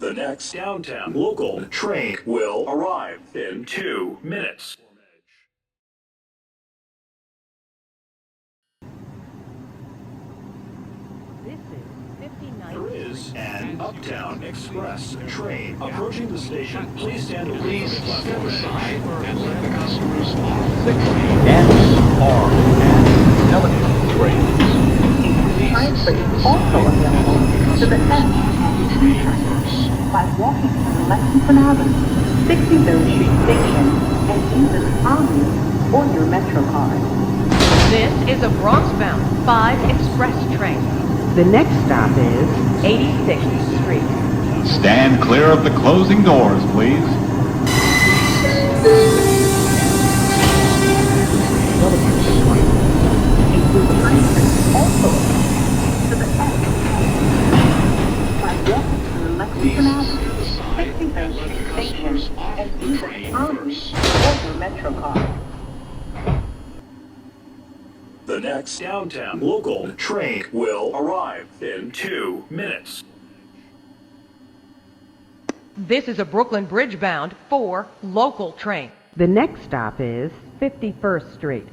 The next downtown local train will arrive in 2 minutes. This is 59th There is Street. an Uptown Express train approaching the station. Please stand away from the platform edge. And let the customers off the train. R and Lexington trains. Transfer is also available to the S and T trains by walking from Lexington Avenue, 63rd Street Station, and using Omni or your Metro card. This is a Bronx-bound 5 express train. The next stop is 86th Street. Stand clear of the closing doors, please. also to the S by walking from Lexington Avenue, 63rd Street Station, and using Omni or your Metro card. The next downtown local train will arrive in 2 minutes. This is a Brooklyn Bridge-bound 4 local train. The next stop is 51st Street.